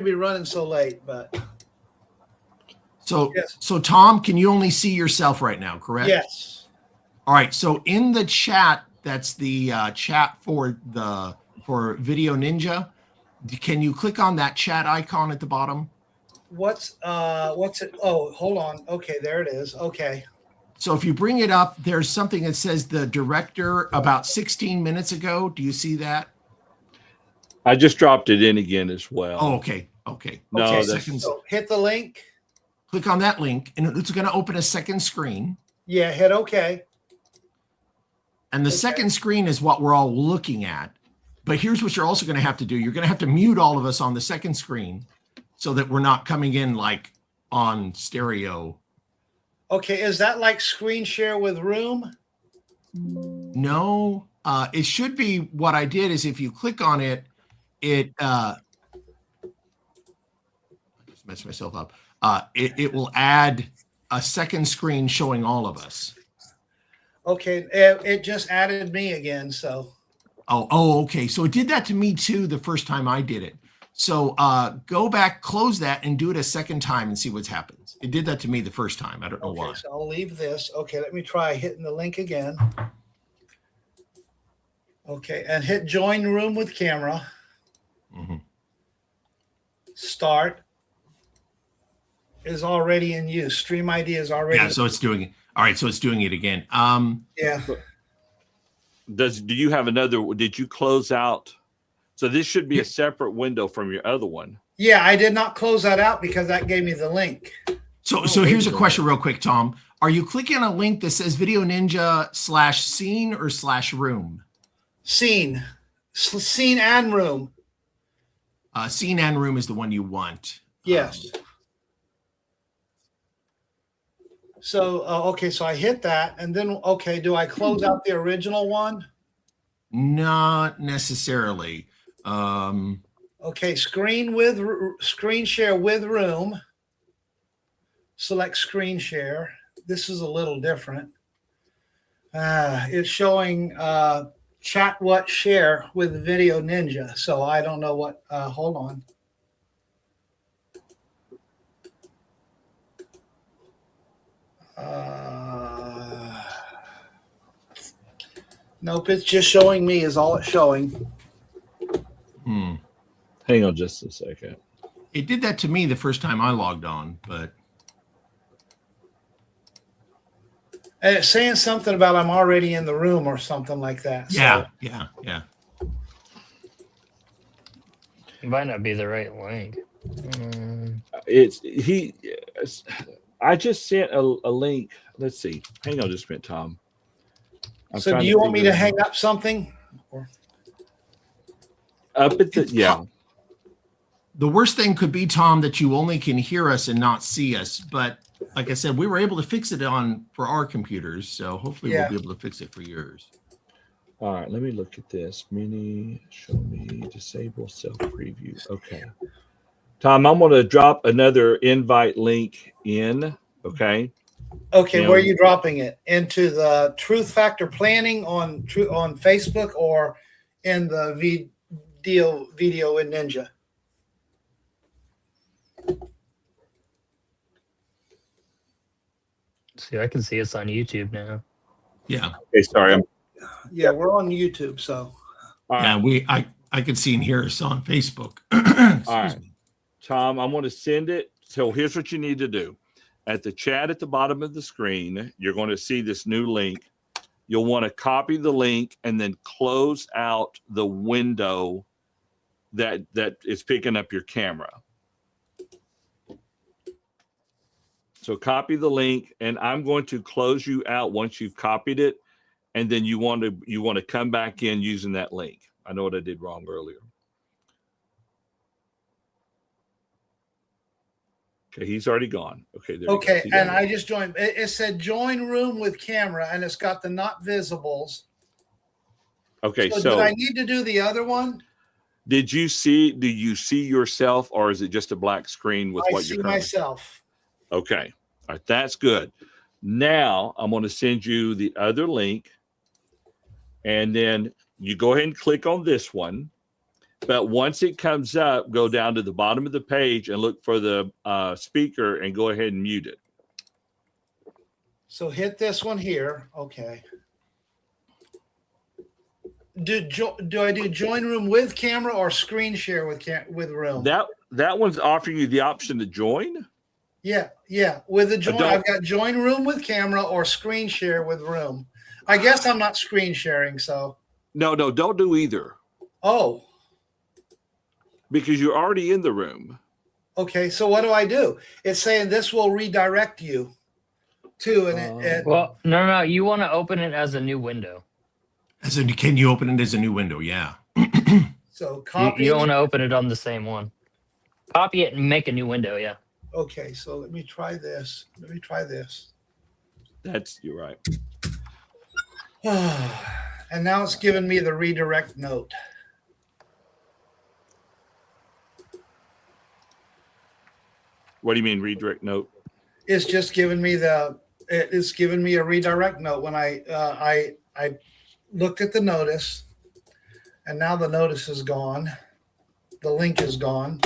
be running so late, but so yes. So Tom, can you only see yourself right now, correct? Yes. All right. So in the chat, that's the chat for Video Ninja. Can you click on that chat icon at the bottom? What's it? Oh, hold on. Okay, there it is. Okay. So if you bring it up, there's something that says the director about 16 minutes ago. Do you see that? I just dropped it in again as well. Oh, okay. Okay. No, okay, that's so hit the link. Click on that link, and it's going to open a second screen. Yeah, hit OK. And the second screen is what we're all looking at. But here's what you're also going to have to do. You're going to have to mute all of us on the second screen so that we're not coming in like on stereo. Okay, is that like screen share with room? No, it should be. What I did is if you click on it, it I just messed myself up. It will add a second screen showing all of us. Okay, it just added me again, so. Oh, okay. So it did that to me too the first time I did it. So go back, close that, and do it a second time and see what happens. It did that to me the first time. I don't know why. So I'll leave this. Okay, let me try hitting the link again. Okay, and hit join room with camera. Mm-hmm. Start is already in use. Stream ID is already. Yeah, so it's doing it. All right, so it's doing it again. Yeah. do you have another? Did you close out? So this should be a separate window from your other one. Yeah, I did not close that out because that gave me the link. So here's a question real quick, Tom. Are you clicking a link that says Video Ninja /scene or /room? Scene. Scene and room. Scene and room is the one you want. Yes. So, okay, so I hit that, and then, okay, do I close out the original one? Not necessarily. Okay, screen share with room. Select screen share. This is a little different. It's showing chat what share with Video Ninja. So I don't know what, hold on. Nope, it's just showing me is all it's showing. Hang on just a second. It did that to me the first time I logged on, but. And it's saying something about I'm already in the room or something like that. Yeah, so. yeah. It might not be the right link. I just sent a link. Let's see. Hang on just a minute, Tom. So do you want me to hang up something? Up at the, yeah. The worst thing could be, Tom, that you only can hear us and not see us. But like I said, we were able to fix it for our computers. So hopefully we'll be able to fix it for yours. All right, let me look at this. Show me, disable self preview. Okay. Tom, I'm going to drop another invite link in. Okay. Okay, where are you dropping it? Into the Truth Factor Planning on Facebook or in the video in Ninja? See, I can see us on YouTube now. Yeah. Okay, sorry. Yeah, we're on YouTube, so. Yeah, I can see and hear us on Facebook. All right. Tom, I'm going to send it. So here's what you need to do. At the chat at the bottom of the screen, you're going to see this new link. You'll want to copy the link and then close out the window that is picking up your camera. So copy the link, and I'm going to close you out once you've copied it, and then you want to come back in using that link. I know what I did wrong earlier. Okay, he's already gone. Okay, there. Okay, and I just joined. It said join room with camera, and it's got the not visibles. Okay, so did I need to do the other one? Do you see yourself, or is it just a black screen with what you're? I see myself. Okay, all right, that's good. Now I'm going to send you the other link, and then you go ahead and click on this one. But once it comes up, go down to the bottom of the page and look for the speaker and go ahead and mute it. So hit this one here. Okay. Do I do join room with camera or screen share with room? That one's offering you the option to join. Yeah. With the join, I've got join room with camera or screen share with room. I guess I'm not screen sharing, so. No, don't do either. Oh. Because you're already in the room. Okay, so what do I do? It's saying this will redirect you to an. Well, no. You want to open it as a new window. Can you open it as a new window? Yeah. So copy. You don't want to open it on the same one. Copy it and make a new window. Yeah. Okay, so let me try this. You're right. And now it's giving me the redirect note. What do you mean redirect note? It's just giving me it's giving me a redirect note when I looked at the notice, and now the notice is gone. The link is gone.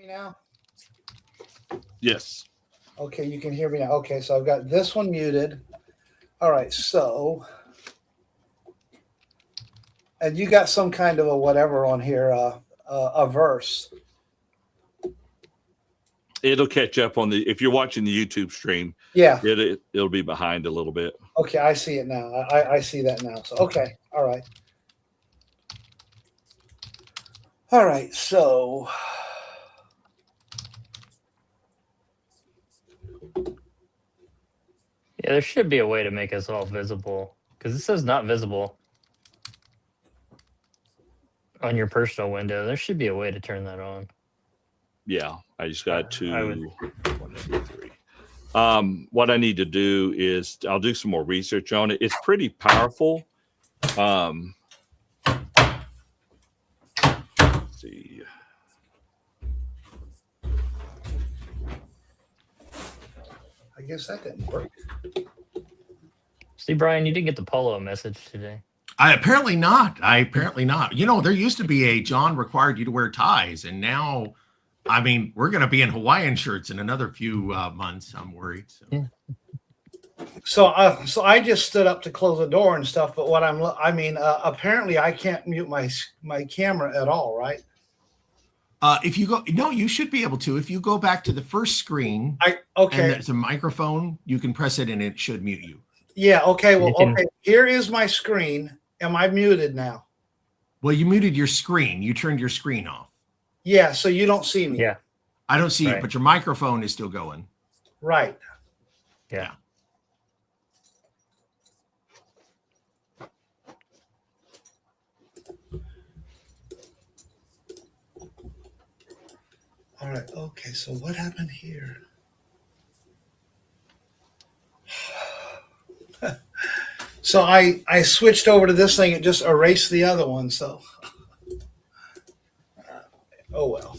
Now. Yes. Okay, you can hear me now. Okay, so I've got this one muted. All right, so, and you got some kind of a whatever on here, a verse. It'll catch up if you're watching the YouTube stream. Yeah. It'll be behind a little bit. Okay, I see it now. I see that now. So, okay, all right. All right, so Yeah, there should be a way to make us all visible because it says not visible on your personal window. There should be a way to turn that on. Yeah, I just got to I would- 1, 2, 3. What I need to do is I'll do some more research on it. It's pretty powerful. Let's see. I guess that didn't work. See, Brian, you didn't get the polo message today. Apparently not. You know, there used to be a John required you to wear ties, and now, I mean, we're going to be in Hawaiian shirts in another few months. I'm worried. So. Yeah. So I just stood up to close the door and stuff. But what apparently I can't mute my camera at all, right? If you go, no, you should be able to. If you go back to the first screen, and there's a microphone, you can press it and it should mute you. Yeah. Okay. Well, okay. Here is my screen. Am I muted now? Well, you muted your screen. You turned your screen off. Yeah. So you don't see me. Yeah. I don't see you, but your microphone is still going. Right. Yeah. All right. Okay. So what happened here? So I switched over to this thing. It just erased the other one. So, oh well.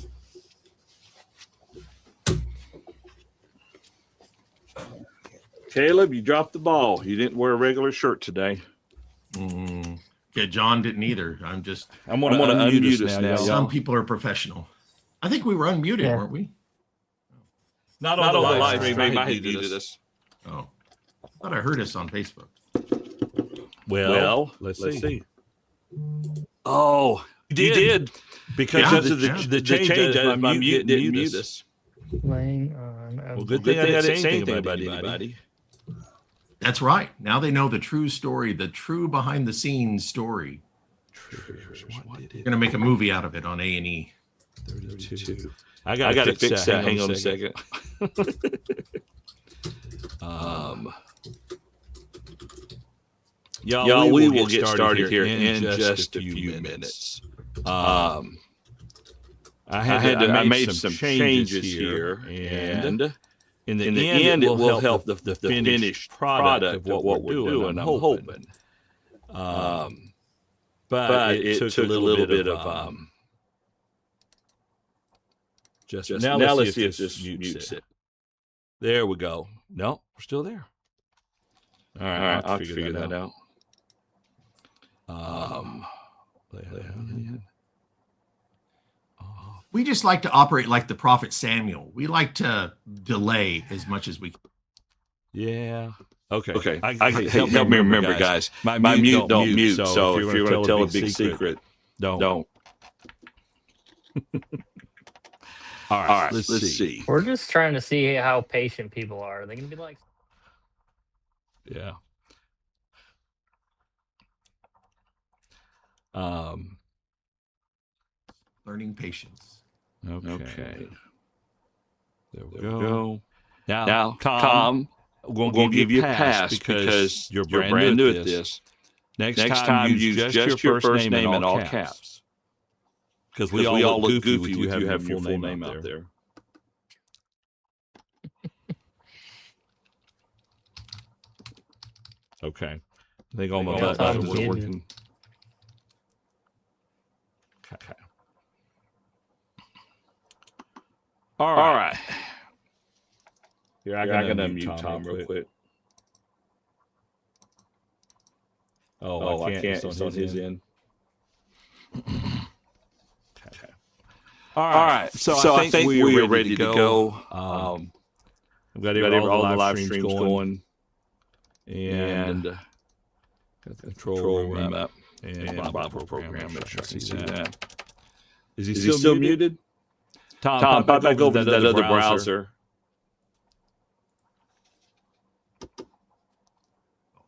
Caleb, you dropped the ball. You didn't wear a regular shirt today. Yeah, John didn't either. I'm going to unmute us now. Some people are professional. I think we were unmuted, weren't we? Not on the live stream. I had muted us. Oh, I thought I heard us on Facebook. Well, let's see. Oh, you did. Because of the change, my mute didn't mute us. Playing on. Well, good thing I didn't say anything about anybody. That's right. Now they know the true story, the true behind the scenes story. We're gonna make a movie out of it on A&E. 32. I got to fix that. Hang on a second. Y'all, we will get started here in just a few minutes. I made some changes here, and in the end, it will help the finished product of what we're doing. I'm hoping. But it took a little bit of just now. Let's see if this mutes it. There we go. No, we're still there. All right, I'll figure that out. We just like to operate like the prophet Samuel. We like to delay as much as we can. Yeah. Okay. Help me remember, guys. My mute don't mute. So if you're going to tell a big secret, don't. All right. Let's see. We're just trying to see how patient people are. Are they going to be like? Yeah. Learning patience. Okay. There we go. Now, Tom, we're going to give you a pass because you're brand new at this. Next time, use just your first name in all caps. Because we all look goofy if you have your full name out there. Okay. I think all my buttons are working. Okay. All right. Here, I got to unmute Tom real quick. Oh, I can't. It's on his end. Okay. All right. So I think we are ready to go. We've got all the live streams going. And got the control room up. And Bible program. Make sure I can see that. Is he still muted? Tom, pop back over to that other browser.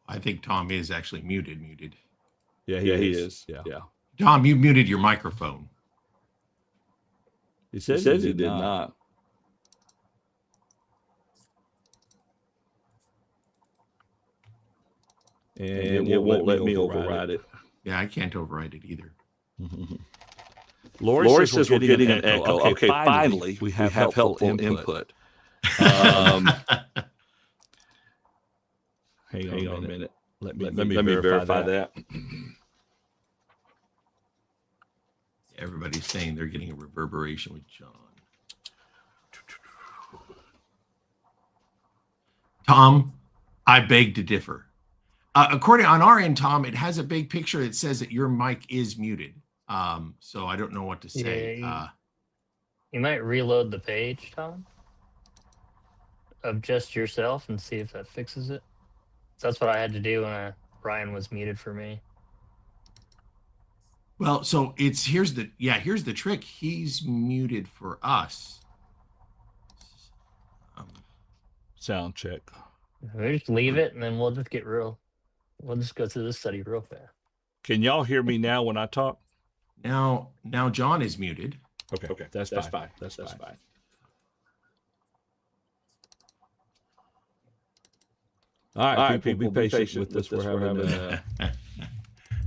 I think Tom is actually muted. Yeah, he is. Yeah. Tom, you muted your microphone. He says he did not. and it won't let me override it. Yeah, I can't override it either. Lori says we're getting an echo. Okay, finally, we have helpful input. Hang on a minute. Let me verify that. Everybody's saying they're getting a reverberation with John. Tom, I beg to differ. According on our end, Tom, it has a big picture that says that your mic is muted. So I don't know what to say. Yeah, you might reload the page, Tom, of just yourself and see if that fixes it. That's what I had to do when Brian was muted for me. Well, so here's the trick. He's muted for us. Sound check. We just leave it and then we'll just go through this study real fast. Can y'all hear me now when I talk? Now John is muted. Okay, that's fine. That's fine. All right, people, be patient with this. We're having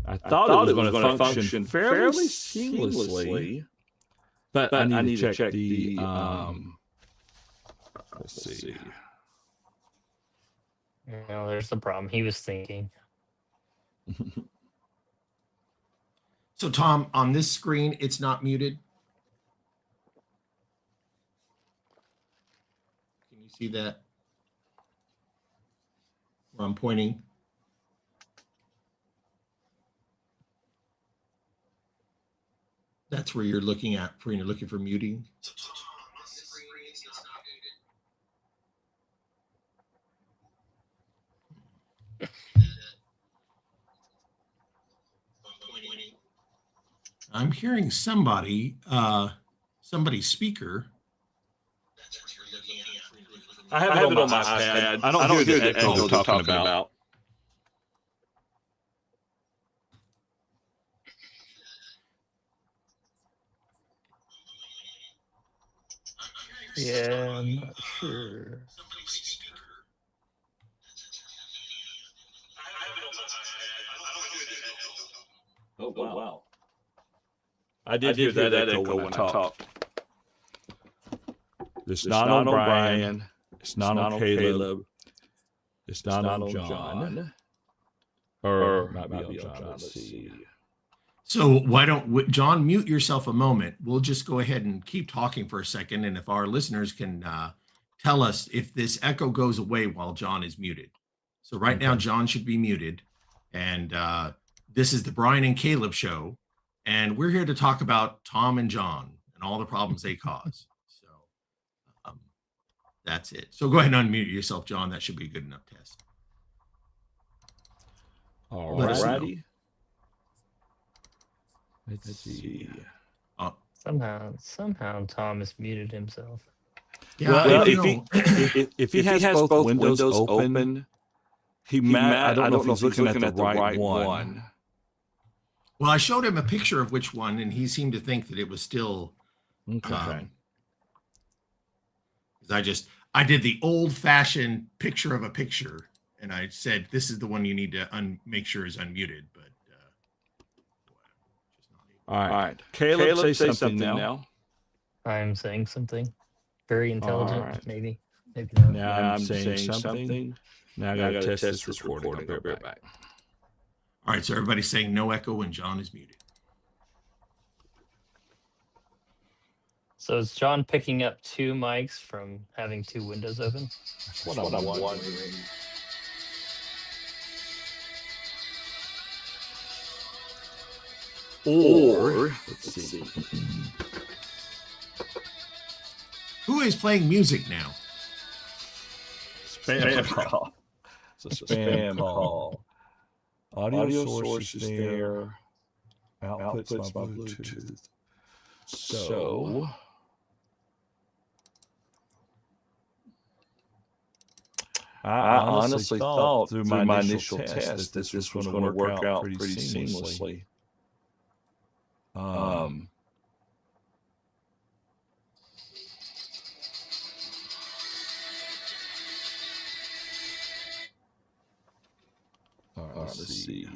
I thought it was going to function fairly seamlessly, but I need to check the let's see. No, there's the problem. He was thinking. So Tom, on this screen, it's not muted. Can you see that? Where I'm pointing. That's where you're looking at when you're looking for muting. I'm hearing somebody's speaker. I have it on my iPad. I don't hear the echo they're talking about. Yeah, I'm not sure. Oh, wow. I did hear that echo when I talked. It's not on Brian. It's not on Caleb. It's not on John. Or might be on John. Let's see. So why don't John mute yourself a moment? We'll just go ahead and keep talking for a second, and if our listeners can tell us if this echo goes away while John is muted. So right now, John should be muted, and this is the Brian and Caleb show, and we're here to talk about Tom and John and all the problems they cause. So that's it. So go ahead and unmute yourself, John. That should be a good enough test. All righty. Let's see. Somehow Thomas muted himself. Yeah, well, if he has both windows open, he might. I don't know if he's looking at the right one. Well, I showed him a picture of which one, and he seemed to think that it was still. Okay. I did the old-fashioned picture of a picture, and I said, "This is the one you need to make sure is unmuted." But all right. Caleb, say something now. I'm saying something very intelligent, right. maybe not. Now I'm saying something. Now I got to test this recording. I'll be right back. All right, so everybody's saying no echo when John is muted. So is John picking up two mics from having two windows open? That's what I'm wondering. Or let's see. Who is playing music now? Spam call. It's a spam call. Audio source is there. Output's my Bluetooth. So I honestly thought through my initial test that this was going to work out pretty seamlessly. All right, let's see.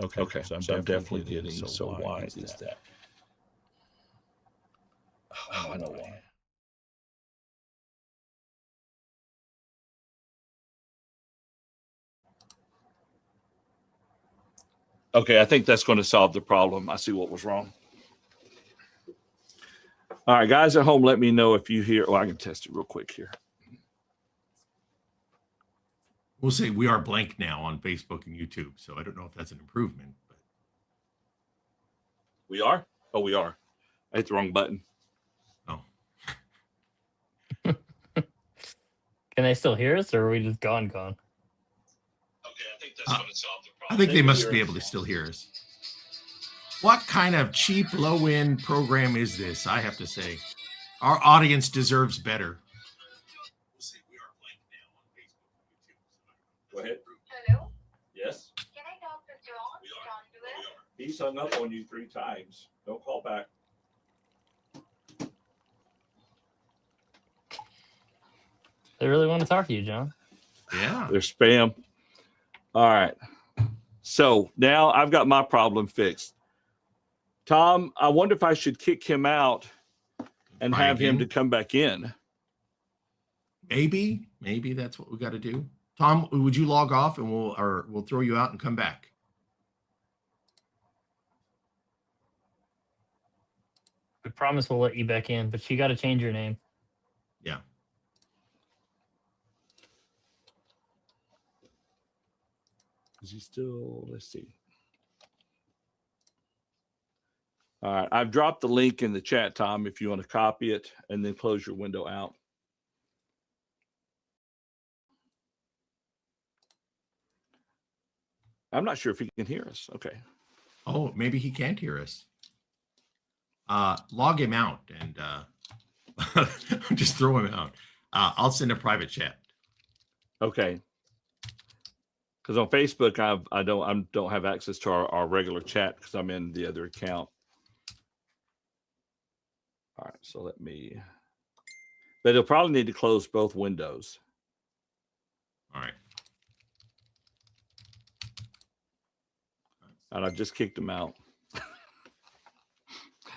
Okay, so I'm definitely getting, so why is that? Oh, I know why. Okay, I think that's going to solve the problem. I see what was wrong. All right, guys at home, let me know if you hear. Well, I can test it real quick here. We'll say we are blank now on Facebook and YouTube, so I don't know if that's an improvement. But We are? Oh, we are. I hit the wrong button. oh, Can they still hear us, or are we just gone? Okay, I think that's going to solve the problem. I think they must be able to still hear us. What kind of cheap, low-end program is this? I have to say, our audience deserves better. Go ahead. Hello? Yes? Can I talk to John? John Dewey? He's hung up on you 3 times. Don't call back. They really want to talk to you, John. Yeah. They're spam. All right. So now I've got my problem fixed. Tom, I wonder if I should kick him out and Try have him again. to come back in. Maybe that's what we got to do. Tom, would you log off and we'll throw you out and come back? We promise we'll let you back in, but you got to change your name. Yeah. Is he still? Let's see. All right. I've dropped the link in the chat, Tom, if you want to copy it and then close your window out. I'm not sure if he can hear us. Okay. Oh, maybe he can't hear us. Log him out and just throw him out. I'll send a private chat. Okay. Because on Facebook, I don't have access to our regular chat because I'm in the other account. All right, so let me. But he'll probably need to close both windows. All right. And I just kicked him out.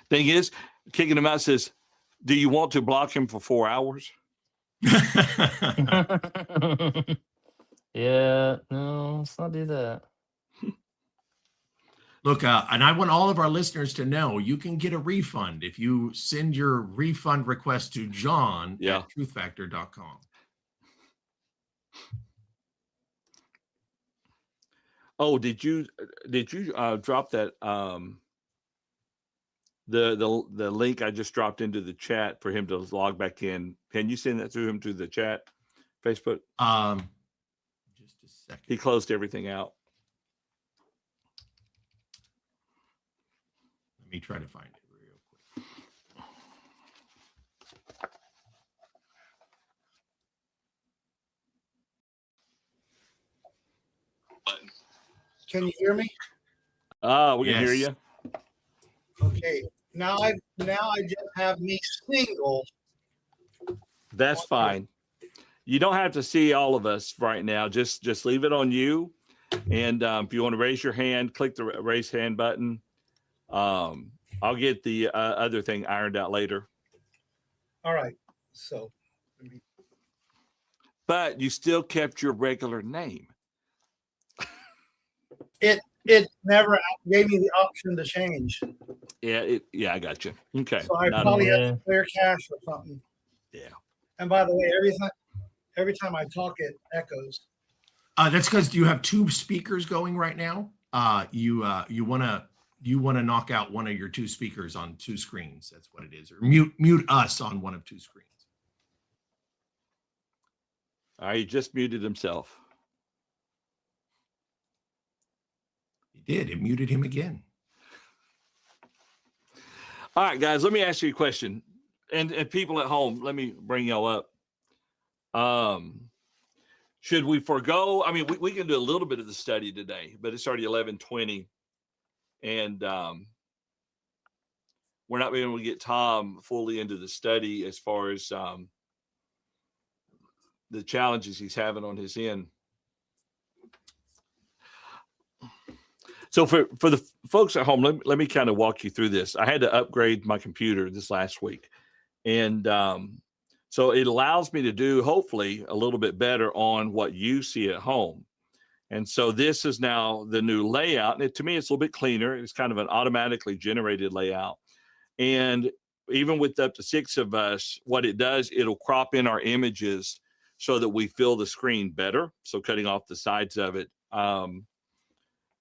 Thing is, kicking him out says, "Do you want to block him for 4 hours?" Yeah, no, let's not do that. Look, and I want all of our listeners to know you can get a refund if you send your refund request to John Yeah. at truthfactor.com. Oh, did you drop that the link I just dropped into the chat for him to log back in? Can you send that to him to the chat, Facebook? Just a second. He closed everything out. Let me try to find it real quick. Can you hear me? We can hear Yes. you. Okay. Now I just have me single. That's fine. You don't have to see all of us right now. Just leave it on you. And if you want to raise your hand, click the raise hand button. I'll get the other thing ironed out later. All right. So But you still kept your regular name. it never gave me the option to change. Yeah, I got you. Okay. So I Not a probably problem. have to clear cache or something. Yeah. And by the way, every time I talk, it echoes. That's because you have 2 speakers going right now. You want to knock out one of your 2 speakers on 2 screens. That's what it is. Or mute us on one of 2 screens. All right, he just muted himself. He did. It muted him again. All right, guys, let me ask you a question. And people at home, let me bring y'all up. Should we forego? I mean, we can do a little bit of the study today, but it's already 11:20. And we're not being able to get Tom fully into the study as far as the challenges he's having on his end. So for the folks at home, let me kind of walk you through this. I had to upgrade my computer this last week. And so it allows me to do, hopefully, a little bit better on what you see at home. And so this is now the new layout. And to me, it's a little bit cleaner. It's kind of an automatically generated layout. And even with up to 6 of us, what it does, it'll crop in our images so that we fill the screen better. So cutting off the sides of it.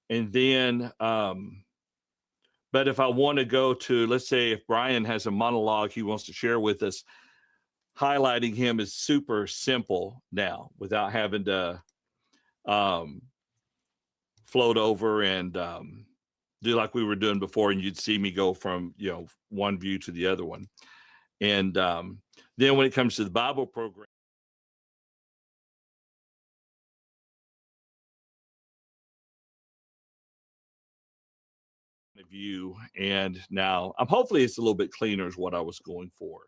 And then, but if I want to go to, let's say if Brian has a monologue he wants to share with us, highlighting him is super simple now without having to float over and do like we were doing before, and you'd see me go from one view to the other one. And then when it comes to the Bible program, view, and now hopefully it's a little bit cleaner is what I was going for.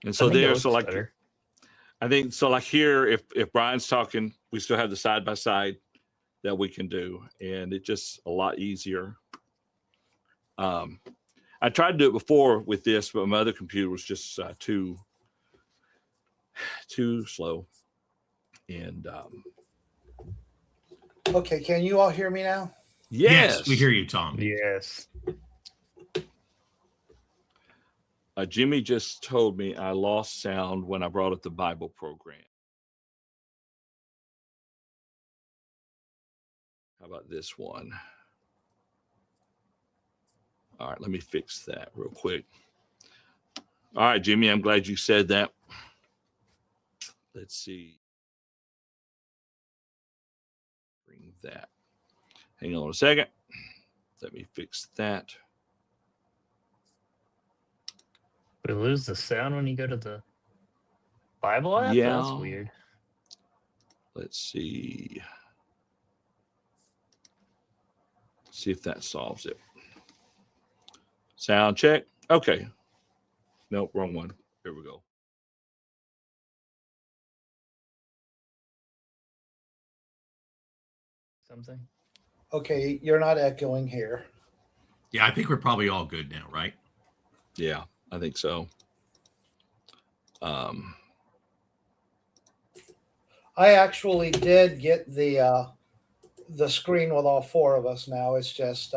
And so there's so like better. I think so like here, if Brian's talking, we still have the side by side that we can do, and it's just a lot easier. I tried to do it before with this, but my other computer was just too slow. And okay, can you all hear me now? Yes, we hear you, Tom. Yes. Jimmy just told me I lost sound when I brought up the Bible program. How about this one? All right, let me fix that real quick. All right, Jimmy, I'm glad you said that. Let's see. Bring that. Hang on a second. Let me fix that. We lose the sound when you go to the Bible app? Yeah. That's weird. Let's see. See if that solves it. Sound check. Okay. Nope, wrong one. Here we go. Something. Okay, you're not echoing here. Yeah, I think we're probably all good now, right? Yeah, I think so. I actually did get the screen with all 4 of us now. It's just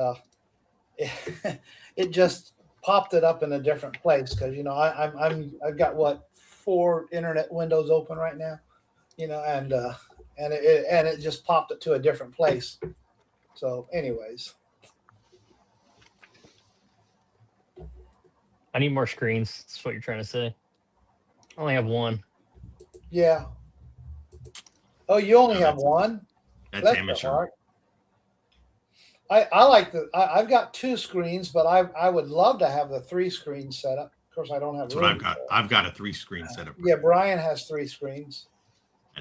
it just popped it up in a different place because I've got 4 internet windows open right now, and it just popped it to a different place. So, anyways, I need more screens. That's what you're trying to say. I only have 1. yeah. Oh, you only have 1? That's amateur. I like I've got 2 screens, but I would love to have the 3 screens set up. Of course, I don't have. That's what I've got. I've got a 3 screen setup. Yeah, Brian has 3 screens.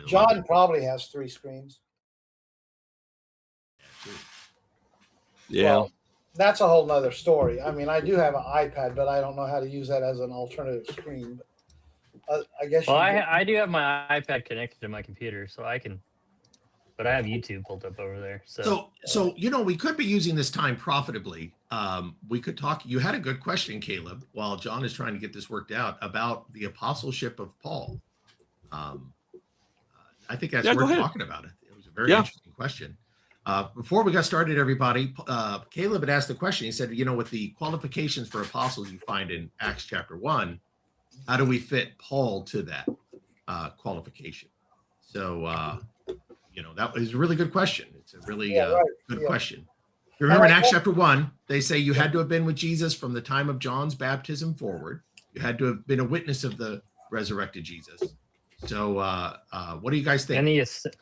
John probably has 3 screens. Yeah. Well, that's a whole nother story. I mean, I do have an iPad, but I don't know how to use that as an alternative screen. But I guess. Well, I do have my iPad connected to my computer, so I can. But I have YouTube pulled up over there. So we could be using this time profitably. We could talk. You had a good question, Caleb, while John is trying to get this worked out about the apostleship of Paul. I think that's worth talking about it. It was a very interesting question. Before we got started, everybody, Caleb had asked the question. He said, with the qualifications for apostles you find in Acts chapter 1, how do we fit Paul to that qualification? So, that was a really good question. It's a really good question. You remember in Acts chapter 1, they say you had to have been with Jesus from the time of John's baptism forward. You had to have been a witness of the resurrected Jesus. So what do you guys think? And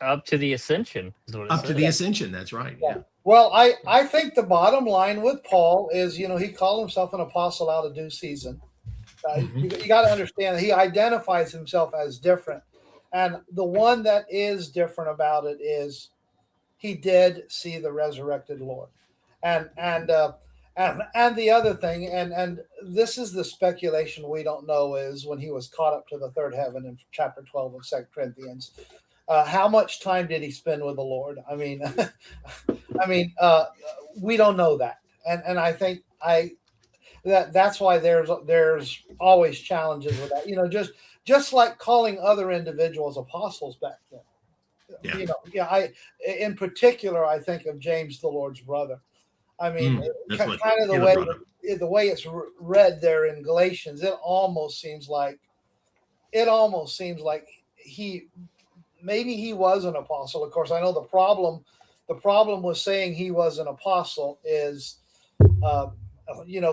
up to the ascension is what it Up says. to the ascension, that's right. Yeah. Well, I think the bottom line with Paul is, he called himself an apostle out of due season. You got to understand that he identifies himself as different. And the one that is different about it is he did see the resurrected Lord. And the other thing, and this is the speculation we don't know, is when he was caught up to the third heaven in chapter 12 of 2 Corinthians. How much time did he spend with the Lord? I mean, we don't know that, and I think that's why there's always challenges with that. Just like calling other individuals apostles back then. Yeah. In particular, I think of James, the Lord's brother. I mean, That's what kind of Caleb brought the way it's read there in Galatians, it almost seems like he was an apostle. Of course, I know the problem with saying he was an apostle is,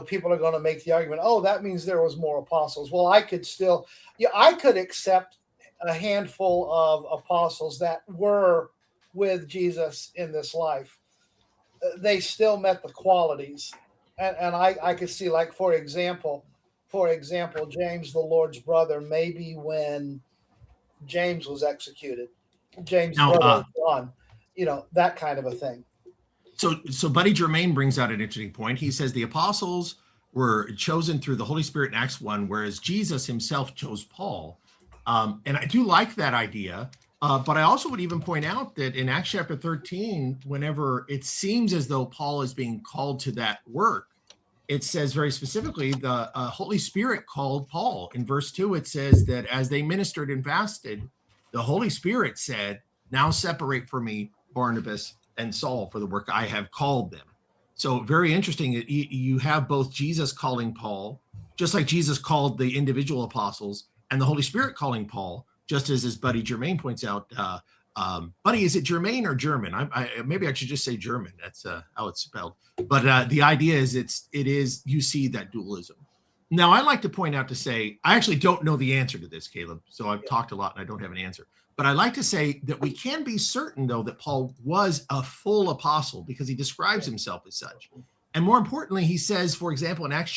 people are going to make the argument, oh, that means there was more apostles. Well, I could accept a handful of apostles that were with Jesus in this life. They still met the qualities, and I could see, like, for example, James, the Lord's brother, maybe when James was executed, James' brother John, that kind of a thing. So Buddy Germain brings out an interesting point. He says the apostles were chosen through the Holy Spirit in Acts 1, whereas Jesus himself chose Paul. And I do like that idea. But I also would even point out that in Acts chapter 13, whenever it seems as though Paul is being called to that work, it says very specifically the Holy Spirit called Paul. In verse 2, it says that as they ministered and fasted, the Holy Spirit said, now separate for me Barnabas and Saul for the work I have called them. So very interesting. You have both Jesus calling Paul, just like Jesus called the individual apostles, and the Holy Spirit calling Paul, just as Buddy Germain points out. Buddy, is it Germain or German? Maybe I should just say German. That's how it's spelled. But the idea is you see that dualism. Now, I like to point out to say, I actually don't know the answer to this, Caleb. So I've talked a lot and I don't have an answer. But I like to say that we can be certain, though, that Paul was a full apostle because he describes himself as such. And more importantly, he says, for example, in in 2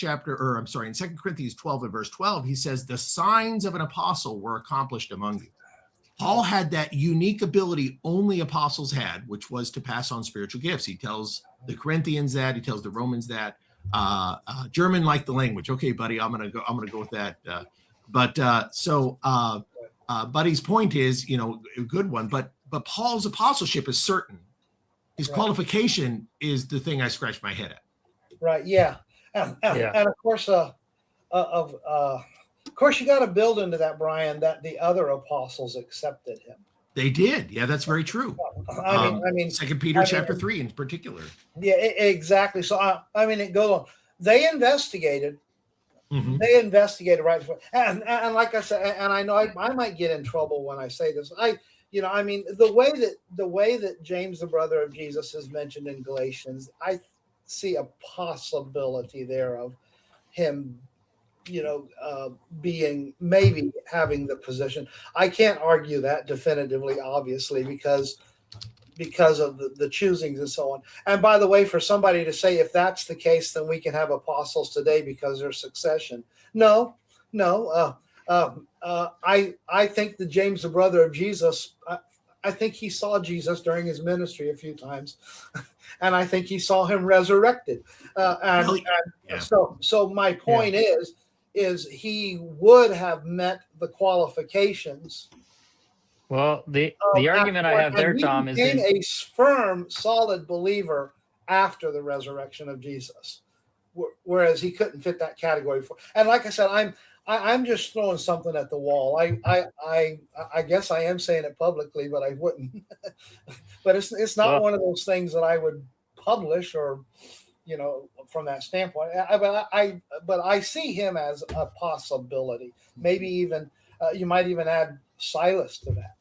Corinthians 12 and verse 12, he says, the signs of an apostle were accomplished among you. Paul had that unique ability only apostles had, which was to pass on spiritual gifts. He tells the Corinthians that, he tells the Romans that. German like the language. Okay, buddy, I'm gonna go with that. Buddy's point is, a good one, but Paul's apostleship is certain. His qualification is the thing I scratch my head at. Right. Yeah. And of course, you got to build into that, Brian, that the other apostles accepted him. They did. Yeah, that's very true. I mean, 2 Peter chapter 3 in particular. Yeah, exactly. So, it goes on. They investigated. Mm-hmm. They investigated right before. And like I said, and I know I might get in trouble when I say this. The way that James, the brother of Jesus, is mentioned in Galatians, I see a possibility there of him, maybe having the position. I can't argue that definitively, obviously, because of the choosings and so on. And by the way, for somebody to say, if that's the case, then we can have apostles today because there's succession. No. I think that James, the brother of Jesus, I think he saw Jesus during his ministry a few times, and I think he saw him resurrected. So my point is he would have met the qualifications. Well, the argument I have there, Tom, is he became a firm, solid believer after the resurrection of Jesus, whereas he couldn't fit that category. And like I said, I'm just throwing something at the wall. I guess I am saying it publicly, but I wouldn't. But it's not one of those things that I would publish or, from that standpoint. But I see him as a possibility. Maybe even you might even add Silas to that.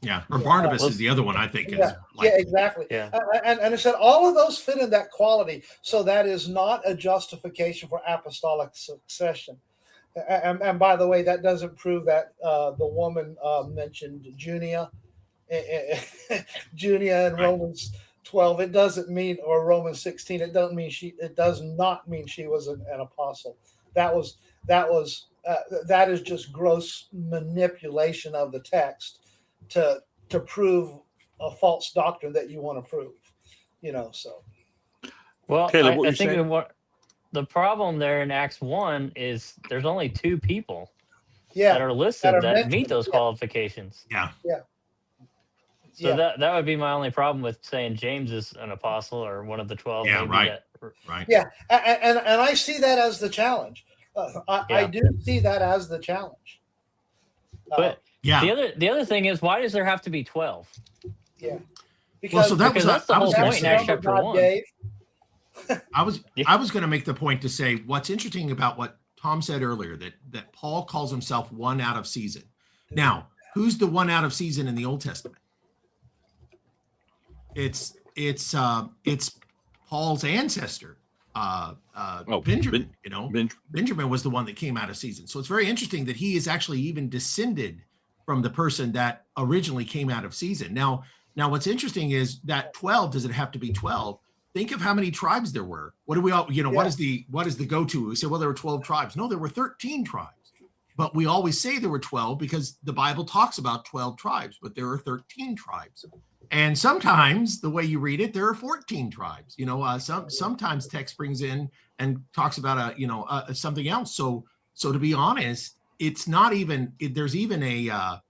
Yeah, or Barnabas is the other one I think. Exactly. Yeah. And I said all of those fit in that quality. So that is not a justification for apostolic succession. And by the way, that doesn't prove that the woman mentioned Junia in Romans 12. It doesn't mean, or Romans 16. It does not mean she was an apostle. That is just gross manipulation of the text to prove a false doctrine that you want to prove. So. Well, Caleb, I think the problem there in Acts 1 is there's only 2 people that Yeah. are listed are that meet mentioned, those yeah. qualifications. Yeah. So Yeah. that would be my only problem with saying James is an apostle or one of the 12. Yeah, Maybe right. that. Right. Yeah. And I see that as the challenge. I Yeah. do see that as the challenge. But Yeah. the other thing is, why does there have to be 12? Yeah. Well, so that Because was that's the I whole was going to point in Acts say. chapter God 1. gave. I was Yeah. going to make the point to say what's interesting about what Tom said earlier, that Paul calls himself one out of season. Now, who's the one out of season in the Old Testament? It's Paul's ancestor, Benjamin. Benjamin was the one that came out of season. So it's very interesting that he is actually even descended from the person that originally came out of season. Now what's interesting is that 12, does it have to be 12? Think of how many tribes there were. What do we all, what is the go-to? We say, well, there were 12 tribes. No, there were 13 tribes. But we always say there were 12 because the Bible talks about 12 tribes, but there are 13 tribes. And sometimes the way you read it, there are 14 tribes. Sometimes text brings in and talks about something else. So to be honest, it's not even, there's even a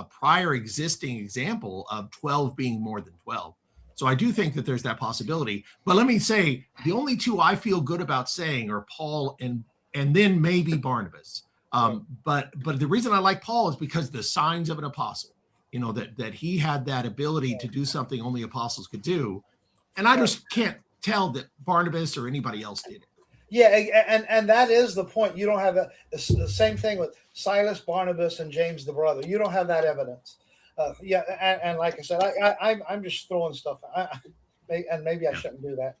prior existing example of 12 being more than 12. So I do think that there's that possibility. But let me say, the only 2 I feel good about saying are Paul and then maybe Barnabas. But the reason I like Paul is because the signs of an apostle, that he had that ability to do something only apostles could do. And I just can't tell that Barnabas or anybody else did it. Yeah, and that is the point. You don't have the same thing with Silas, Barnabas, and James the brother. You don't have that evidence. And like I said, I'm just throwing stuff. And maybe I shouldn't do that.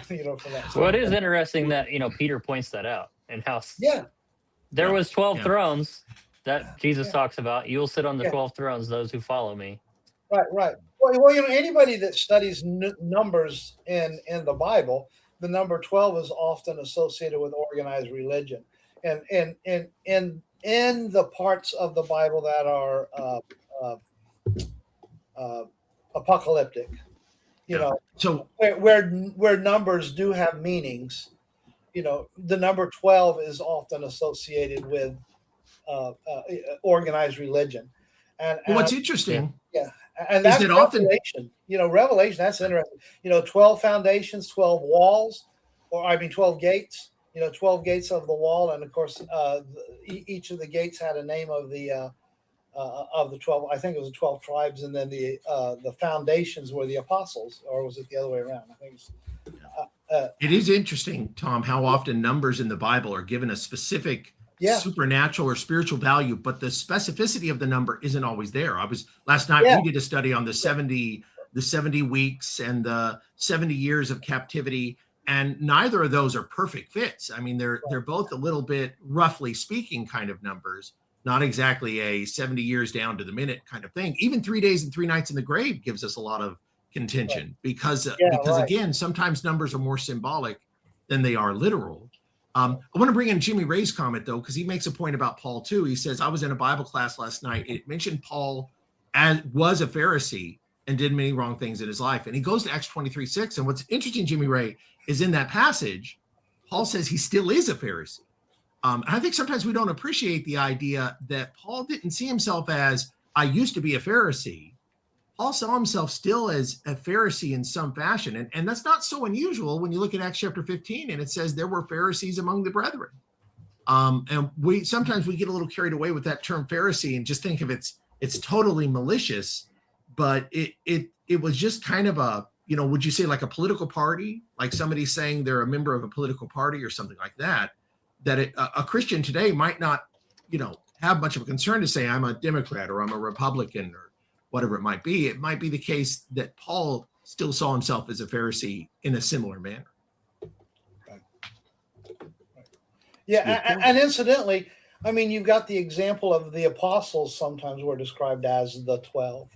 For that. Well, it is interesting that Peter points that out and how there was 12 thrones that Jesus talks about. You will sit on the 12 thrones, those who follow me. Right. Well, anybody that studies numbers in the Bible, the number 12 is often associated with organized religion, and in the parts of the Bible that are apocalyptic, so where numbers do have meanings, the number 12 is often associated with organized religion. And what's interesting, and that's that Revelation. Revelation, that's interesting. 12 foundations, 12 walls, 12 gates. 12 gates of the wall, and of course, each of the gates had a name of the 12. I think it was the 12 tribes, and then the foundations were the apostles, or was it the other way around? I think it's. It is interesting, Tom, how often numbers in the Bible are given a specific supernatural or spiritual value, but the specificity of the number isn't always there. Last night we did a study on the 70 weeks and the 70 years of captivity, and neither of those are perfect fits. I mean, they're both a little bit, roughly speaking, kind of numbers, not exactly a 70 years down to the minute kind of thing. Even 3 days and 3 nights in the grave gives us a lot of contention because again, sometimes numbers are more symbolic than they are literal. I want to bring in Jimmy Ray's comment, though, because he makes a point about Paul, too. He says, I was in a Bible class last night. It mentioned Paul was a Pharisee and did many wrong things in his life. And he goes to Acts 23:6. And what's interesting, Jimmy Ray, is in that passage, Paul says he still is a Pharisee. And I think sometimes we don't appreciate the idea that Paul didn't see himself as, I used to be a Pharisee. Paul saw himself still as a Pharisee in some fashion. And that's not so unusual when you look at Acts chapter 15, and it says there were Pharisees among the brethren. And sometimes we get a little carried away with that term Pharisee and just think of it's totally malicious, but it was just kind of a, would you say like a political party, like somebody saying they're a member of a political party or something like that, a Christian today might not, have much of a concern to say I'm a Democrat or I'm a Republican or whatever it might be. It might be the case that Paul still saw himself as a Pharisee in a similar manner. Yeah, and incidentally, I mean, you've got the example of the apostles sometimes were described as the 12.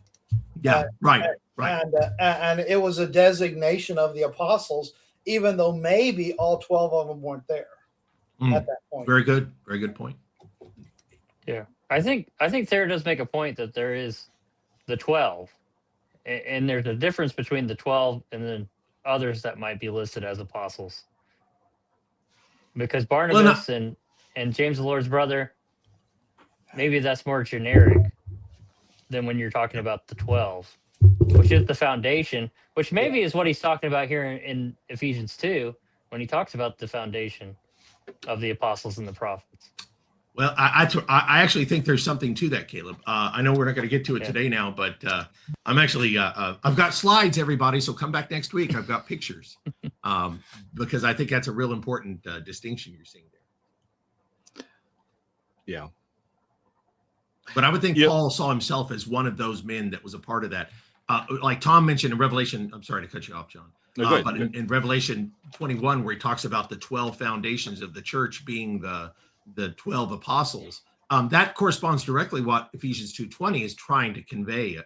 Yeah, right. And it was a designation of the apostles, even though maybe all 12 of them weren't there at that point. Very good point. Yeah, I think Thayer does make a point that there is the 12, and there's a difference between the 12 and then others that might be listed as apostles. Because Barnabas and James the Lord's brother, maybe that's more generic than when you're talking about the 12, which is the foundation, which maybe is what he's talking about here in Ephesians 2, when he talks about the foundation of the apostles and the prophets. Well, I actually think there's something to that, Caleb. I know we're not going to get to it today now, but I'm actually I've got slides, everybody. So come back next week. I've got pictures because I think that's a real important distinction you're seeing there. Yeah. But I would think Paul saw himself as one of those men that was a part of that. Like Tom mentioned in Revelation, I'm sorry to cut you off, John. No, but in Revelation 21, where he talks about the 12 foundations of the church being the 12 apostles, that corresponds directly what Ephesians 2:20 is trying to convey,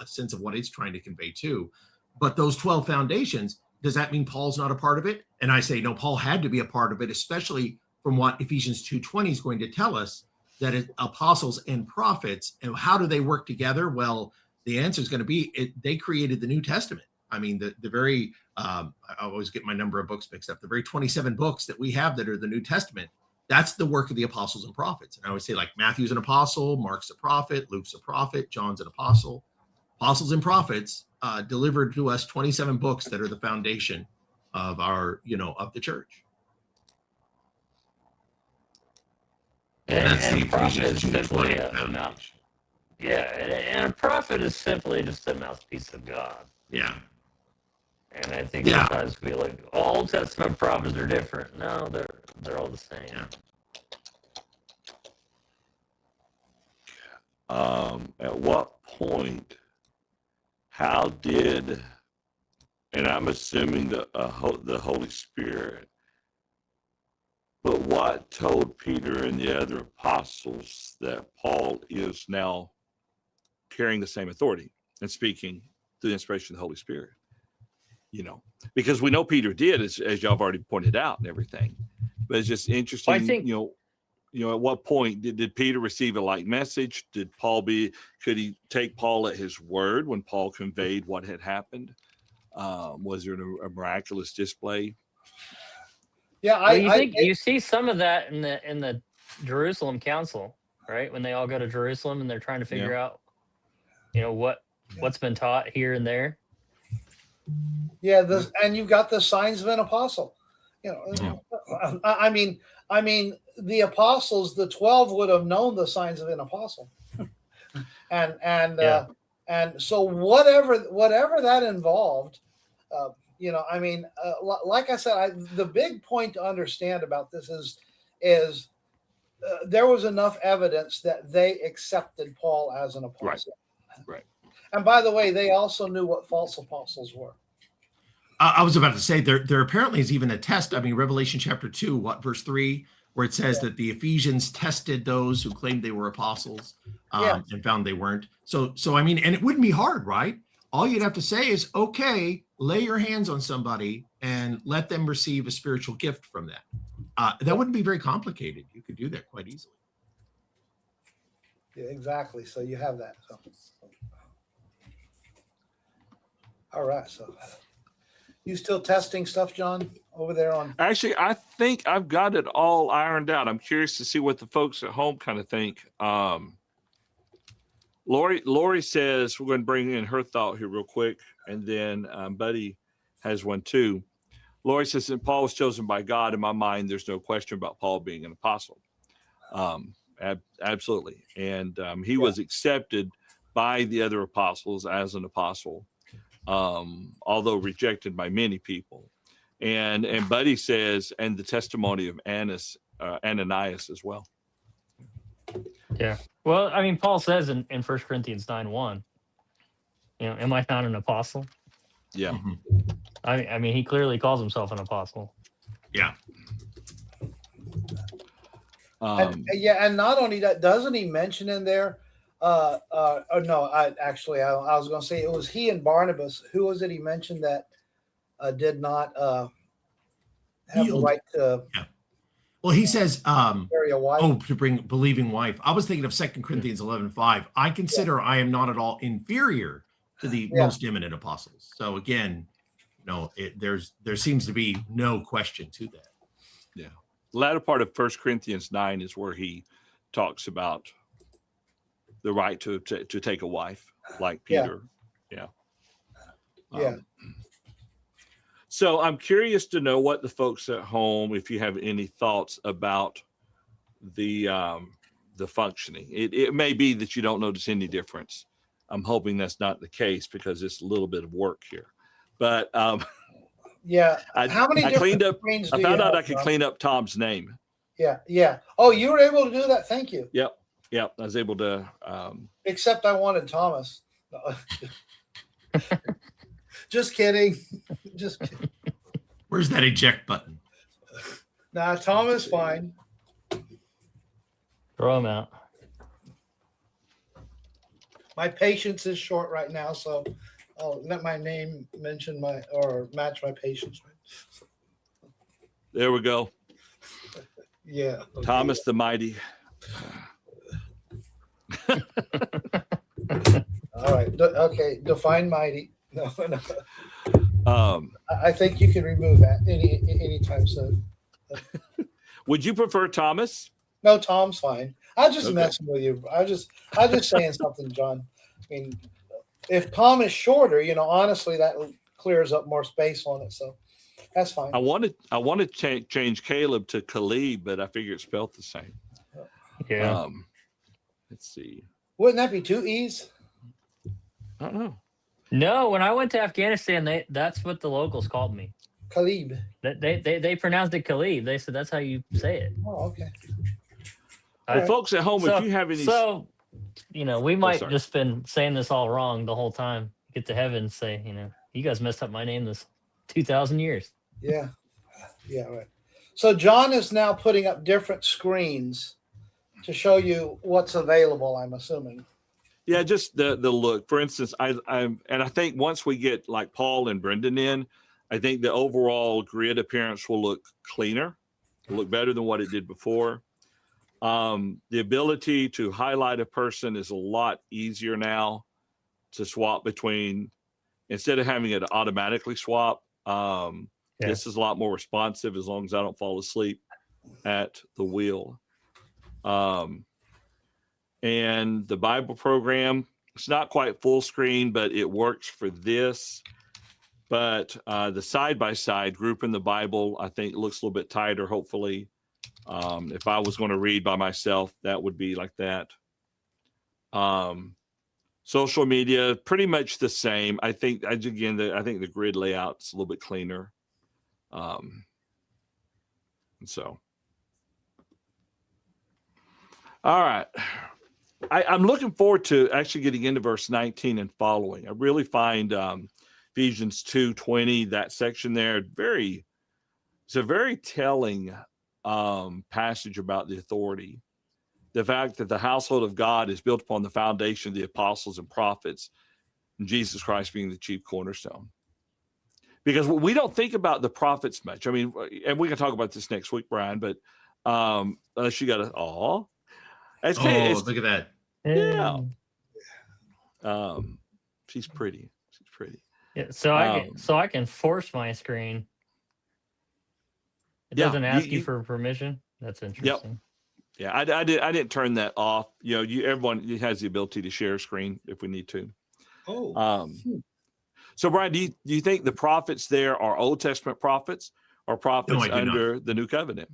a sense of what it's trying to convey too. But those 12 foundations, does that mean Paul's not a part of it? And I say, no, Paul had to be a part of it, especially from what Ephesians 2:20 is going to tell us, that is apostles and prophets. And how do they work together? Well, the answer is going to be they created the New Testament. I mean, the very, I always get my number of books mixed up, the very 27 books that we have that are the New Testament, that's the work of the apostles and prophets. And I would say, like, Matthew's an apostle, Mark's a prophet, Luke's a prophet, John's an apostle. Apostles and prophets delivered to us 27 books that are the foundation of our, of the church. And that's the prophet is Ephesians simply 2:20 a mouth. Yeah, and a prophet is simply just a mouthpiece of God. Yeah. And I think sometimes we like Old Testament prophets are different. No, they're all the same. Yeah. At what point, how did, and I'm assuming the Holy Spirit, but what told Peter and the other apostles that Paul is now carrying the same authority and speaking through the inspiration of the Holy Spirit? Because we know Peter did, as y'all have already pointed out and everything. But it's just interesting, Well, I think, at what point did Peter receive a like message? Could he take Paul at his word when Paul conveyed what had happened? Was there a miraculous display? Yeah, you see some of that in the Jerusalem Council, right? When they all go to Jerusalem and they're trying to figure out, what's been taught here and there. Yeah, and you've got the signs of an apostle. I mean, the apostles, the 12 would have known the signs of an apostle, and so whatever that involved, like I said, the big point to understand about this is there was enough evidence that they accepted Paul as an apostle. Right. And by the way, they also knew what false apostles were. I was about to say there apparently is even a test. I mean, Revelation chapter 2, verse 3, where it says that the Ephesians tested those who claimed they were apostles and found they weren't. So I mean, and it wouldn't be hard, right? All you'd have to say is, okay, lay your hands on somebody and let them receive a spiritual gift from that. That wouldn't be very complicated. You could do that quite easily. Yeah, exactly. So you have that. So. All right. So you still testing stuff, John, over there on? Actually, I think I've got it all ironed out. I'm curious to see what the folks at home kind of think. Lori says, we're going to bring in her thought here real quick, and then Buddy has one too. Lori says that Paul was chosen by God. In my mind, there's no question about Paul being an apostle. Absolutely. And he was accepted by the other apostles as an apostle, although rejected by many people. And Buddy says, and the testimony of Ananias as well. Yeah. Well, I mean, Paul says in 1 Corinthians 9:1, am I not an apostle? Yeah. Mm-hmm. I mean, he clearly calls himself an apostle. Yeah. And not only that, doesn't he mention in there? No, I was going to say it was he and Barnabas. Who was it he mentioned that did not have the right to? Yeah. Well, he says, marry a wife. to bring believing wife. I was thinking of 2 Corinthians 11:5. I consider I am not at all inferior to the most eminent apostles. So again, no, there seems to be no question to that. Yeah. The latter part of 1 Corinthians 9 is where he talks about the right to take a wife, like Peter. Yeah. Yeah. So I'm curious to know what the folks at home, if you have any thoughts about the functioning. It may be that you don't notice any difference. I'm hoping that's not the case because it's a little bit of work here. But Yeah. How many different cleaned up? screens I do found you out have, I could John? clean up Tom's name. Yeah. Yeah. Oh, you were able to do that? Thank you. Yep. I was able to. Except I wanted Thomas. No. Just kidding. Just kidding. Where's that eject button? Nah, Thomas, fine. Throw him out. My patience is short right now, so I'll let my name mention match my patience. There we go. Yeah. Okay. Thomas the Mighty. All right. Okay. Define mighty. No. I think you can remove that anytime soon. Would you prefer Thomas? No, Tom's fine. I'm just Okay. messing with you. I'm just saying something, John. I mean, if Tom is shorter, honestly, that clears up more space on it. So that's fine. I wanted to change Caleb to Khalib, but I figure it's spelled the same. Yeah. Let's see. Wouldn't that be two E's? I don't know. No, when I went to Afghanistan, that's what the locals called me. Khalib. They pronounced it Khalib. They said that's how you say it. Oh, okay. Well, folks at home, if you have any, we might sorry. just been saying this all wrong the whole time. Get to heaven and say, you guys messed up my name this 2,000 years. Yeah. Yeah, right. So John is now putting up different screens to show you what's available, I'm assuming. yeah, just the look. For instance, I think once we get like Paul and Brendan in, I think the overall grid appearance will look cleaner, will look better than what it did before. The ability to highlight a person is a lot easier now to swap between, instead of having it automatically swap. This is a lot more responsive as long as I don't fall asleep at the wheel. And the Bible program, it's not quite full screen, but it works for this. But the side-by-side group in the Bible, I think looks a little bit tighter, hopefully. If I was going to read by myself, that would be like that. Social media, pretty much the same. I think, I think the grid layout's a little bit cleaner. And so. All right. I'm looking forward to actually getting into verse 19 and following. I really find Ephesians 2:20, that section there, it's a very telling passage about the authority. The fact that the household of God is built upon the foundation of the apostles and prophets, and Jesus Christ being the chief cornerstone. Because we don't think about the prophets much. I mean, and we can talk about this next week, Brian, but unless you got to, look at that. Yeah. She's pretty. She's pretty. Yeah, so I can force my screen. It doesn't ask you for permission. That's interesting. Yeah, I didn't turn that off. Everyone has the ability to share a screen if we need to. So Brian, do you think the prophets there are Old Testament prophets or prophets under the New Covenant?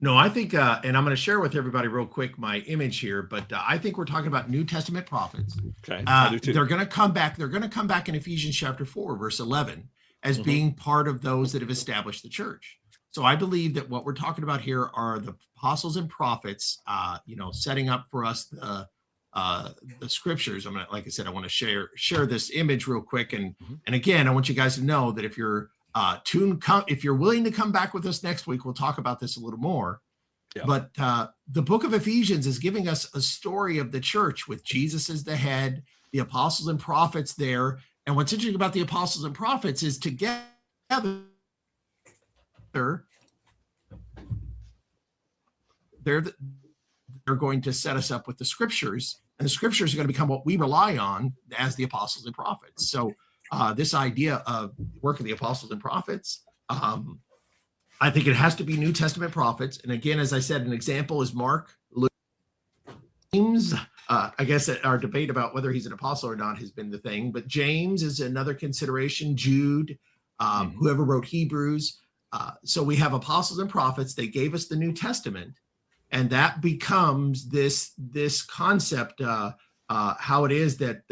No, I think, and I'm going to share with everybody real quick my image here, but I think we're talking about New Testament prophets. Okay, I do too. They're going to come back. They're going to come back in Ephesians chapter 4, verse 11, as being part of those that have established the church. So I believe that what we're talking about here are the apostles and prophets, setting up for us the scriptures. Like I said, I want to share this image real quick, and again, I want you guys to know that if you're if you're willing to come back with us next week, we'll talk about this a little more. Yeah. But the book of Ephesians is giving us a story of the church with Jesus as the head, the apostles and prophets there. And what's interesting about the apostles and prophets is together, they're going to set us up with the scriptures, and the scriptures are going to become what we rely on as the apostles and prophets. So this idea of work of the apostles and prophets. I think it has to be New Testament prophets. And again, as I said, an example is Mark, Luke, James. I guess our debate about whether he's an apostle or not has been the thing, but James is another consideration, Jude, whoever wrote Hebrews. So we have apostles and prophets. They gave us the New Testament, and that becomes this concept, how it is that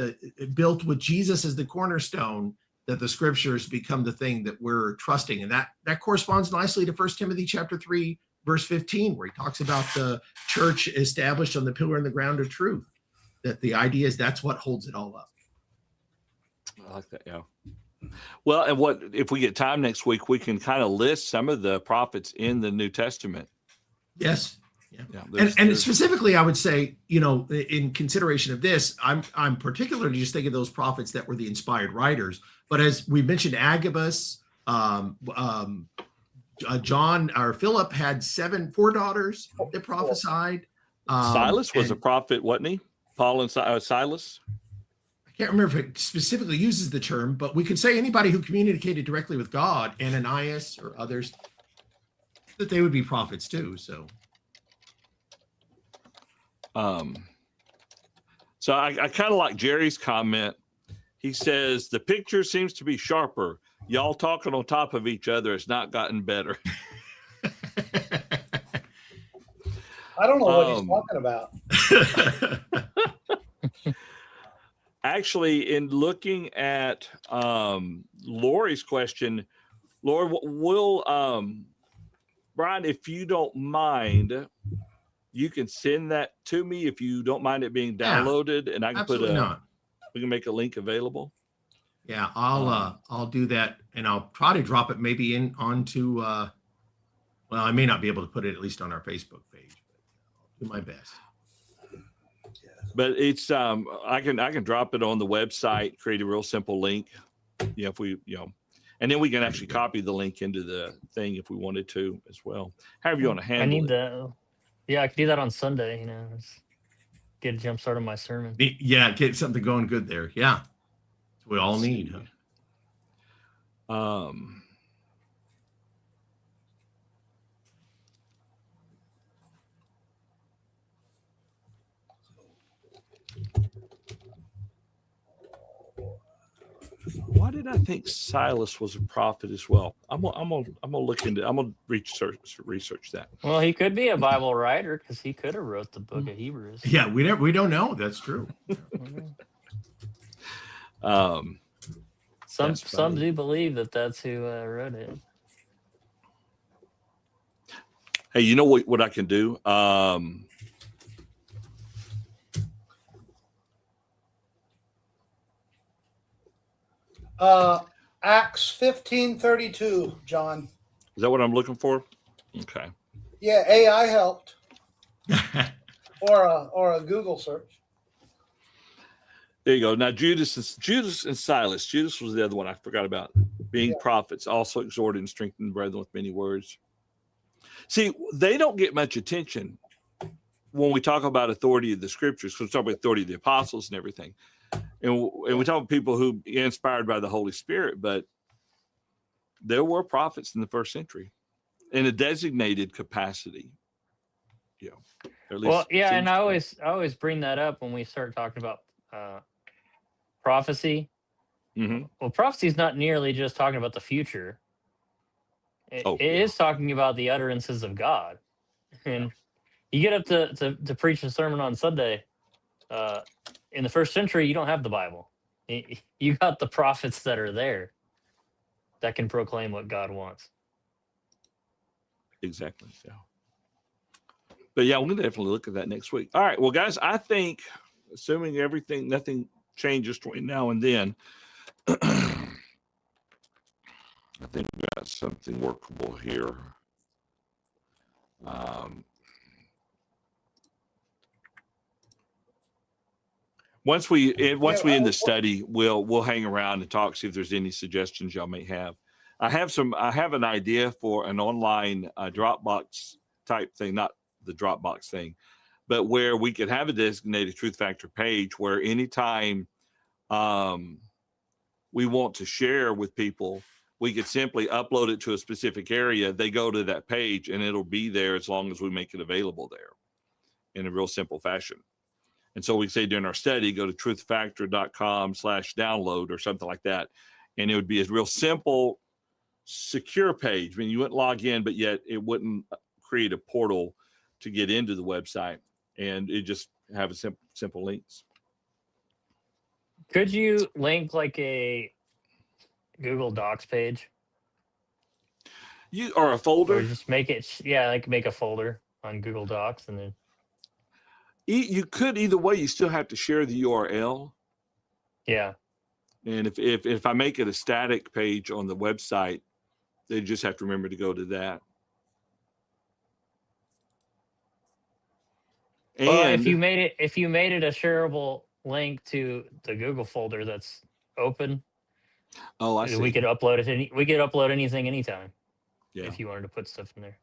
built with Jesus as the cornerstone, that the scriptures become the thing that we're trusting. And that corresponds nicely to 1 Timothy chapter 3, verse 15, where he talks about the church established on the pillar and the ground of truth, that the idea is that's what holds it all up. I like that. Yeah. Well, and what if we get time next week, we can kind of list some of the prophets in the New Testament. Yes. Yeah. And specifically, I would say, in consideration of this, I'm particularly just thinking of those prophets that were the inspired writers. But as we mentioned, Agabus, John or Philip had 4 daughters that prophesied. Silas was a prophet, wasn't he? Paul and Silas. I can't remember if it specifically uses the term, but we could say anybody who communicated directly with God, Ananias or others, that they would be prophets too. So I kind of like Jerry's comment. He says the picture seems to be sharper. Y'all talking on top of each other has not gotten better. I don't know what he's talking about. Actually, in looking at Lori's question, Lori, will Brian, if you don't mind, you can send that to me if you don't mind it being downloaded, and I can we can make a link available. Yeah, I'll do that, and I'll try to drop it maybe onto. Well, I may not be able to put it at least on our Facebook page, but I'll do my best. But it's I can drop it on the website, create a real simple link. If we and then we can actually copy the link into the thing if we wanted to as well. However you want to handle it. I need that. Yeah, I could do that on Sunday. Just get a jump start on my sermon. Yeah, get something going good there. Yeah, that's what we all need. Huh? Why did I think Silas was a prophet as well? I'm gonna look into. I'm gonna research that. Well, he could be a Bible writer because he could have wrote the book of Hebrews. Yeah, we don't know. That's true. Some do believe that's who wrote it. Hey, you know what I can do? Acts 15:32, John. Is that what I'm looking for? Okay. Yeah, AI helped. or a Google search. There you go. Now Judas and Silas. Judas was the other one I forgot about. Being prophets, also exhorted and strengthened the brethren with many words. See, they don't get much attention when we talk about authority of the scriptures, because we talk about authority of the apostles and everything. And we talk about people who are inspired by the Holy Spirit, but there were prophets in the first century in a designated capacity. At least and I always bring that up when we start talking about prophecy. Mm-hmm. Well, prophecy is not nearly just talking about the future. It is talking about the utterances of God. And you get up to preach a sermon on Sunday. In the first century, you don't have the Bible. You got the prophets that are there that can proclaim what God wants. Exactly. Yeah. But yeah, we're going to definitely look at that next week. All right. Well, guys, I think, assuming nothing changes between now and then, I think we got something workable here. Once we end the study, we'll hang around and talk, see if there's any suggestions y'all may have. I have an idea for an online Dropbox type thing, not the Dropbox thing, but where we could have a designated Truth Factor page where anytime we want to share with people, we could simply upload it to a specific area. They go to that page and it'll be there as long as we make it available there in a real simple fashion. And so we say during our study, go to truthfactor.com/download or something like that. And it would be a real simple, secure page. I mean, you wouldn't log in, but yet it wouldn't create a portal to get into the website. And it just have a simple links. Could you link like a Google Docs page? You are a folder. Or just make it, yeah, like make a folder on Google Docs and then. You could either way. You still have to share the URL. Yeah. And if I make it a static page on the website, they just have to remember to go to that. And Well, if you made it a shareable link to the Google folder that's open, oh, I see. we could upload it. We could upload anything anytime. Yeah. If you wanted to put stuff in there.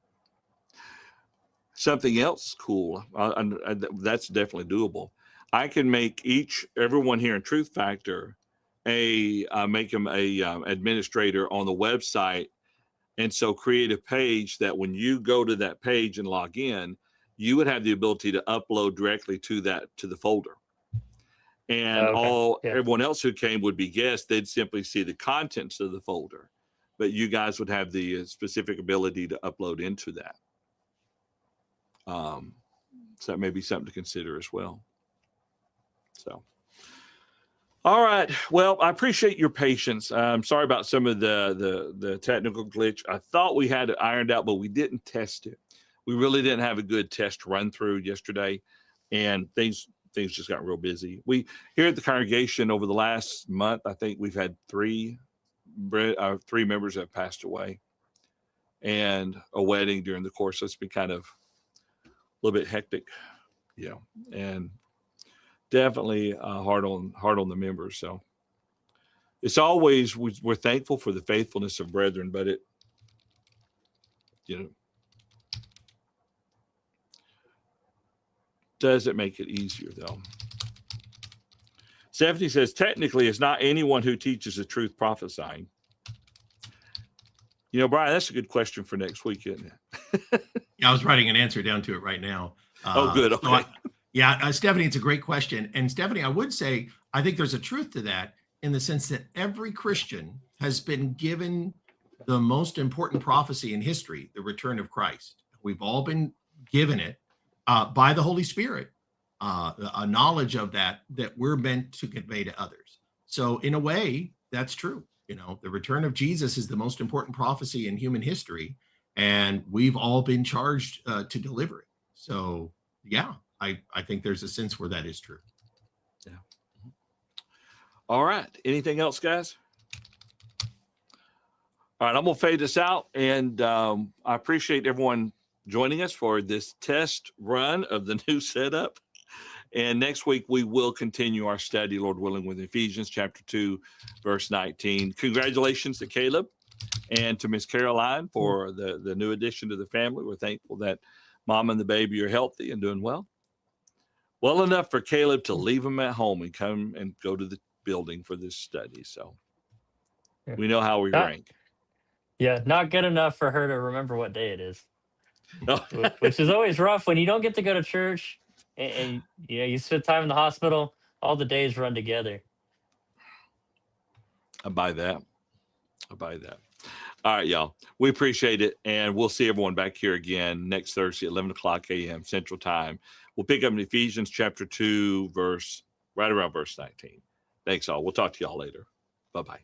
Something else cool. That's definitely doable. I can make everyone here in Truth Factor make them a administrator on the website, and so create a page that when you go to that page and log in, you would have the ability to upload directly to the folder. And everyone else who came would be guests. They'd simply see the contents of the folder, but you guys would have the specific ability to upload into that. So that may be something to consider as well. So, all right. Well, I appreciate your patience. I'm sorry about some of the technical glitch. I thought we had it ironed out, but we didn't test it. We really didn't have a good test run through yesterday, and things just got real busy. We here at the congregation over the last month, I think we've had three members have passed away, and a wedding during the course. So it's been kind of a little bit hectic, and definitely hard on the members. So it's always, we're thankful for the faithfulness of brethren, but it, doesn't make it easier though. Stephanie says, technically it's not anyone who teaches the truth prophesying. Brian, that's a good question for next week, isn't it? Yeah, I was writing an answer down to it right now. Oh, good. Okay. So Stephanie, it's a great question. And Stephanie, I would say, I think there's a truth to that in the sense that every Christian has been given the most important prophecy in history, the return of Christ. We've all been given it by the Holy Spirit, a knowledge of that we're meant to convey to others. So in a way, that's true. The return of Jesus is the most important prophecy in human history, and we've all been charged to deliver it. So yeah, I think there's a sense where that is true. Yeah. All right. Anything else, guys? All right. I'm going to fade this out. And I appreciate everyone joining us for this test run of the new setup. And next week, we will continue our study, Lord willing, with Ephesians chapter 2, verse 19. Congratulations to Caleb and to Miss Caroline for the new addition to the family. We're thankful that Mom and the baby are healthy and doing well. Well enough for Caleb to leave him at home and come and go to the building for this study. So we know how we rank. Yeah, not good enough for her to remember what day it is. Which is always rough when you don't get to go to church and you spend time in the hospital. All the days run together. I buy that. All right, y'all. We appreciate it. And we'll see everyone back here again next Thursday at 11 o'clock a.m. Central Time. We'll pick up in Ephesians chapter 2, right around verse 19. Thanks, all. We'll talk to y'all later. Bye-bye.